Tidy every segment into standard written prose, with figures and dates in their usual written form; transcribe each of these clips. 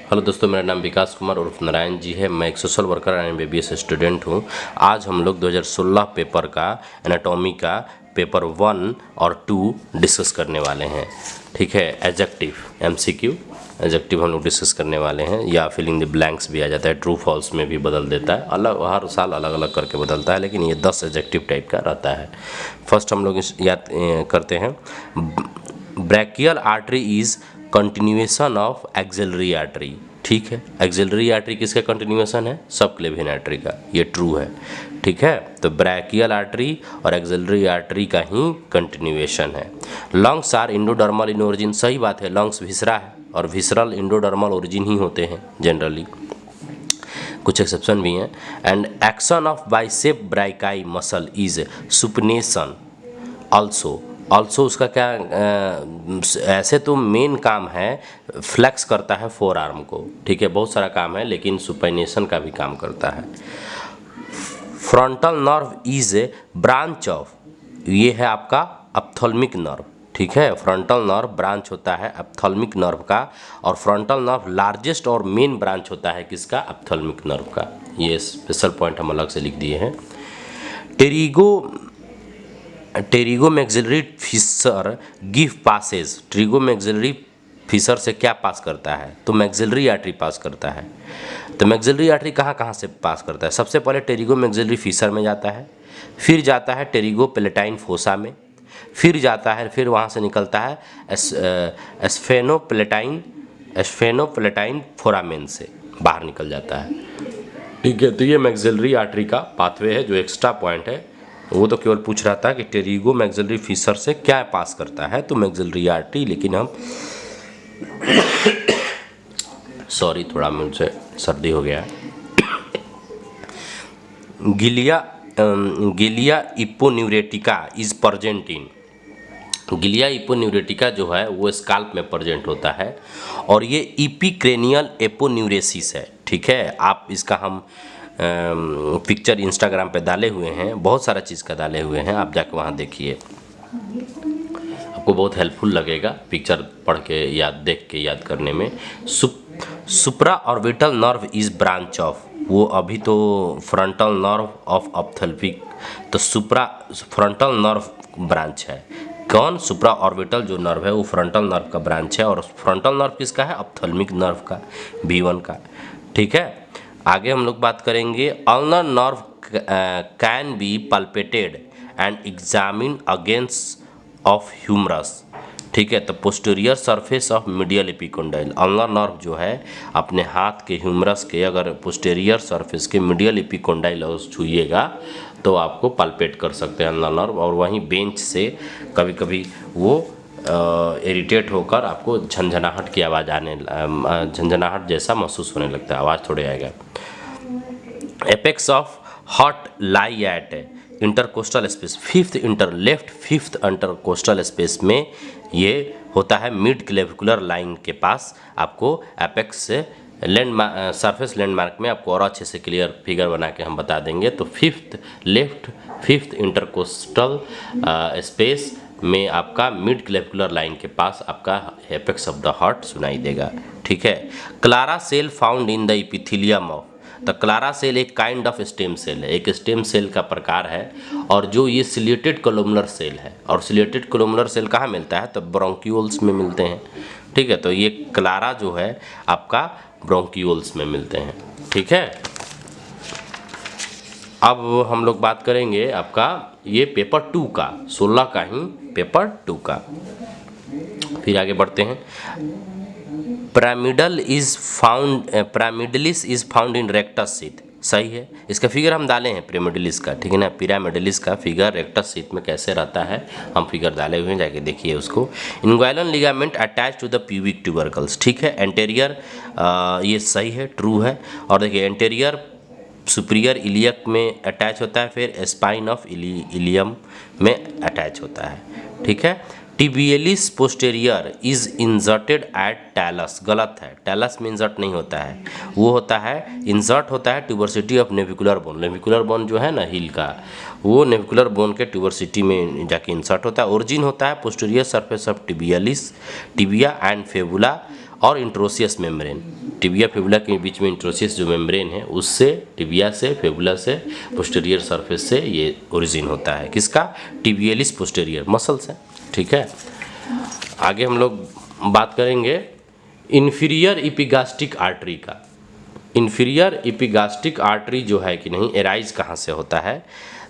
Hello दोस्तों, मेरा नाम विकास कुमार उर्फ नारायण जी है। मैं एक social worker and MBBS student हूं। आज हम लोग 2016 पेपर का एनाटॉमी का पेपर 1 और 2 डिस्कस करने वाले हैं। ठीक है, एडजेक्टिव एमसीक्यू एडजेक्टिव हम लोग डिस्कस करने वाले हैं, या फिलिंग द ब्लैंक्स भी आ जाता है, ट्रू फॉल्स में भी बदल देता है, अलग हर साल अलग अलग करके बदलता है, लेकिन ये 10 एडजेक्टिव टाइप का रहता है। फर्स्ट हम लोग याद करते हैं। Brachial artery is continuation of axillary artery. ठीक है, एक्सिलरी आर्टरी किसका कंटिन्यूएशन है? सबक्लेवियन आर्टरी का। ये ट्रू है। ठीक है, तो ब्रैकियल आर्टरी और एक्सिलरी आर्टरी का ही कंटिन्यूएशन है। Lungs are endodermal in origin. सही बात है, लंग्स विसरा है और विसरल इंडोडर्मल ओरिजिन ही होते हैं जनरली, कुछ एक्सेप्शन भी हैं। And action of bicep brachii muscle is supination also उसका क्या ऐसे तो मेन काम है, फ्लेक्स करता है फोर आर्म को। ठीक है, बहुत सारा काम है, लेकिन सुपाइनेशन का भी काम करता है। Frontal nerve is a branch of, ये है आपका अप्थल्मिक नर्व। ठीक है, फ्रंटल नर्व ब्रांच होता है अप्थल्मिक नर्व का, और फ्रंटल नर्व लार्जेस्ट और मेन ब्रांच होता है किसका? अप्थल्मिक नर्व का। ये स्पेशल पॉइंट हम अलग से लिख दिए हैं। Pterygo maxillary fissure give passage. Pterygo maxillary fissure से क्या पास करता है? तो मैक्सिलरी आर्टरी पास करता है। तो मैक्सिलरी आर्टरी कहाँ कहाँ से पास करता है? सबसे पहले टेरिगो मैक्सिलरी फिशर में जाता है, फिर जाता है टेरिगो पेलेटाइन फोसा में, फिर जाता है, फिर वहाँ से निकलता है एस्फेनोपेलेटाइन फोरामेन से बाहर निकल जाता है। ठीक है, तो ये मैक्सिलरी आर्टरी का पाथवे है। जो एक्स्ट्रा पॉइंट है वो तो केवल पूछ रहा था कि टेरिगो मैक्सिलरी फिशर से क्या पास करता है, तो मैक्सिलरी आर्टरी। लेकिन हम सॉरी, थोड़ा मुझसे सर्दी हो गया है। गिलिया इपोन्यूरेटिका इज प्रेजेंट इन। गिलिया इपोन्यूरेटिका जो है वो स्काल्प में प्रेजेंट होता है, और ये इपिक्रेनियल एपोन्यूरेसिस है। ठीक है, आप इसका हम पिक्चर इंस्टाग्राम पे डाले हुए हैं, बहुत सारा चीज़ का डाले हुए हैं, आप जाके वहाँ देखिए, आपको बहुत हेल्पफुल लगेगा पिक्चर पढ़ के देख के याद करने में। Supra orbital nerve is branch of, वो अभी तो फ्रंटल नर्व ऑफ ऑप्थल्मिक, तो फ्रंटल नर्व ब्रांच है। कौन? सुप्रा ऑर्बिटल जो नर्व है वो फ्रंटल नर्व का ब्रांच है, और फ्रंटल नर्व किसका है? ऑप्थल्मिक नर्व का, V1 का। ठीक है, आगे हम लोग बात करेंगे। Ulnar nerve can be palpated and examine against of humerus. ठीक है, तो posterior surface of medial epicondyle. Ulnar nerve जो है अपने हाथ के ह्यूमरस के अगर पोस्टीरियर सरफेस के मीडियल एपिकोंडाइल छूइएगा तो आपको पल्पेट कर सकते हैं अल्नर नर्व, और वहीं बेंच से कभी कभी वो इरिटेट होकर आपको झंझनाहट की आवाज़ झंझनाहट जैसा महसूस होने लगता है, आवाज़ थोड़े आएगा। Apex of hot lie at intercostal space, left fifth intercostal space में ये होता है, मिड क्लेविकुलर लाइन के पास। आपको एपेक्स से सरफेस लैंडमार्क में आपको और अच्छे से क्लियर फिगर बना के हम बता देंगे। तो लेफ्ट फिफ्थ इंटरकोस्टल स्पेस में आपका मिड क्लेविकुलर लाइन के पास आपका एपेक्स ऑफ द हार्ट सुनाई देगा। ठीक है, Clara cell found in the epithelium of, तो क्लारा सेल एक काइंड ऑफ स्टेम सेल है, एक स्टेम सेल का प्रकार है, और जो ये सिलेटेड कोलुमनर सेल है, और सिलेटेड कोलुमनर सेल कहाँ मिलता है? तो ब्रोंक्यूल्स में मिलते हैं। ठीक है, तो ये क्लारा जो है आपका ब्रोंक्यूल्स में मिलते हैं। ठीक है, अब हम लोग बात करेंगे आपका ये पेपर 2 का, 16 का ही पेपर 2 का। फिर आगे बढ़ते हैं। Pyramidalis is found in rectus sheath. सही है, इसका फिगर हम डाले हैं पिरामिडलिस का। ठीक है ना, पिरामिडलिस का फिगर रेक्टस सीट में कैसे रहता है हम फिगर डाले हुए हैं, जाके देखिए उसको। Inguinal ligament attach to the pubic tubercles. ठीक है, एंटेरियर, ये सही है, ट्रू है। और देखिए एंटेरियर सुपीरियर इलियक में अटैच होता है, फिर स्पाइन ऑफ इलियम में अटैच होता है। ठीक है, tibialis posterior is inserted at talus. गलत है, टैलस में इंजर्ट नहीं होता है, वो होता है इंजर्ट होता है tuberosity of navicular bone. Navicular bone जो है ना हील का, वो नेविकुलर बोन के ट्यूबरसिटी में जाके इंसर्ट होता है। ओरिजिन होता है posterior surface of tibia and fabula और इंट्रोसियस मेम्ब्रेन। टिबिया फिबुला के बीच में इंट्रोसिस जो मेम्ब्रेन है उससे, टिबिया से, फिबुला से, पोस्टीरियर सरफेस से ये ओरिजिन होता है। किसका? टिबियलिस पोस्टीरियर मसल्स है। ठीक है, आगे हम लोग बात करेंगे इन्फीरियर इपिगास्ट्रिक आर्टरी का। इन्फीरियर इपिगास्ट्रिक आर्टरी जो है कि नहीं, एराइज कहाँ से होता है?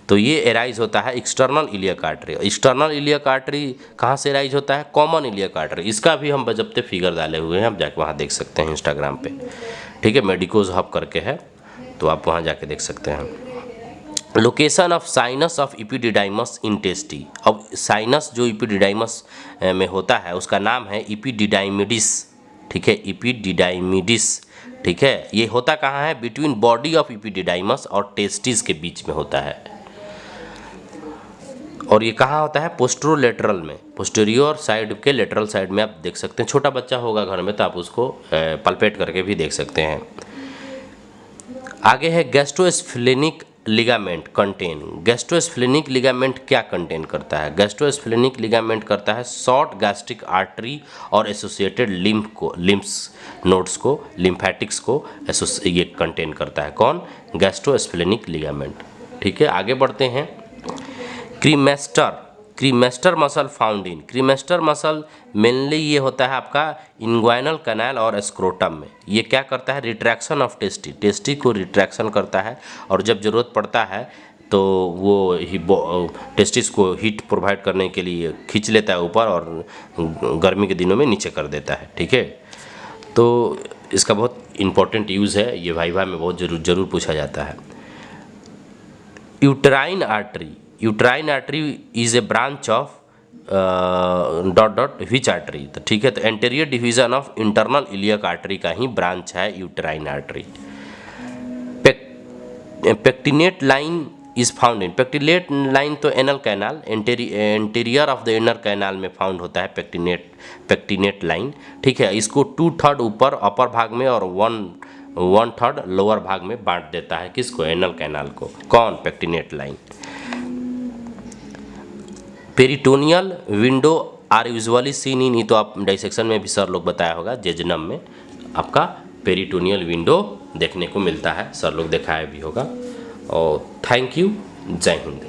तो ये एराइज होता है external iliac artery. External iliac artery कहाँ से एराइज होता है? Common iliac artery. इसका भी हम बजबते फिगर डाले हुए हैं, आप जाके वहाँ देख सकते हैं इंस्टाग्राम पे। ठीक है, मेडिकोज हब करके है, तो आप वहाँ जाके देख सकते हैं। Location of sinus of epididymis in testis. अब साइनस जो इपिडिडाइमस में होता है उसका नाम है इपिडिडाइमिडिस। ठीक है, इपिडिडाइमिडिस। ठीक है, ये होता कहाँ है? बिटवीन बॉडी ऑफ इपिडिडाइमस और टेस्टिस के बीच में होता है। और ये कहाँ होता है? पोस्टेरोलेटरल में, पोस्टीरियर साइड के लेटरल साइड में आप देख सकते हैं। छोटा बच्चा होगा घर में तो आप उसको पल्पेट करके भी देख सकते हैं। आगे है गैस्ट्रोएस्फिलेनिक लिगामेंट कंटेन। गैस्ट्रोएस्फिलेनिक लिगामेंट क्या कंटेन करता है? गैस्ट्रोएस्फिलेनिक लिगामेंट करता है शॉर्ट गैस्ट्रिक आर्टरी और एसोसिएटेड लिम्फ्स नोड्स को, लिम्फेटिक्स को ये कंटेन करता है। कौन? गैस्ट्रोएस्फिलेनिक लिगामेंट। ठीक है, आगे बढ़ते हैं। Cremaster muscle found in. Cremaster muscle mainly ये होता है आपका इंग्वाइनल कैनाल और स्क्रोटम में। ये क्या करता है? रिट्रैक्शन ऑफ टेस्टी को रिट्रैक्शन करता है, और जब ज़रूरत पड़ता है तो वो टेस्टिस को हीट प्रोवाइड करने के लिए खींच लेता है ऊपर और गर्मी के दिनों में नीचे कर देता है। ठीक है, तो इसका बहुत इंपॉर्टेंट यूज़ है, ये वाइवा में बहुत जरूर पूछा जाता है। Uterine artery. Uterine artery is a branch of which artery? तो ठीक है, तो anterior division of internal iliac artery का ही ब्रांच है uterine artery. Pectinate line is found in. Pectinate line तो anal canal, anterior of the inner canal में found होता है पेक्टिनेट लाइन। ठीक है, इसको 2/3 ऊपर अपर भाग में और 1/3 लोअर भाग में बांट देता है। किसको? एनल कैनाल को। कौन? Pectinate line. Peritoneal window are usually seen in, तो आप डाइसेक्शन में भी सर लोग बताया होगा, जेजनम में आपका पेरिटोनियल विंडो देखने को मिलता है, सर लोग दिखाया भी होगा। और थैंक यू, जय हिंद।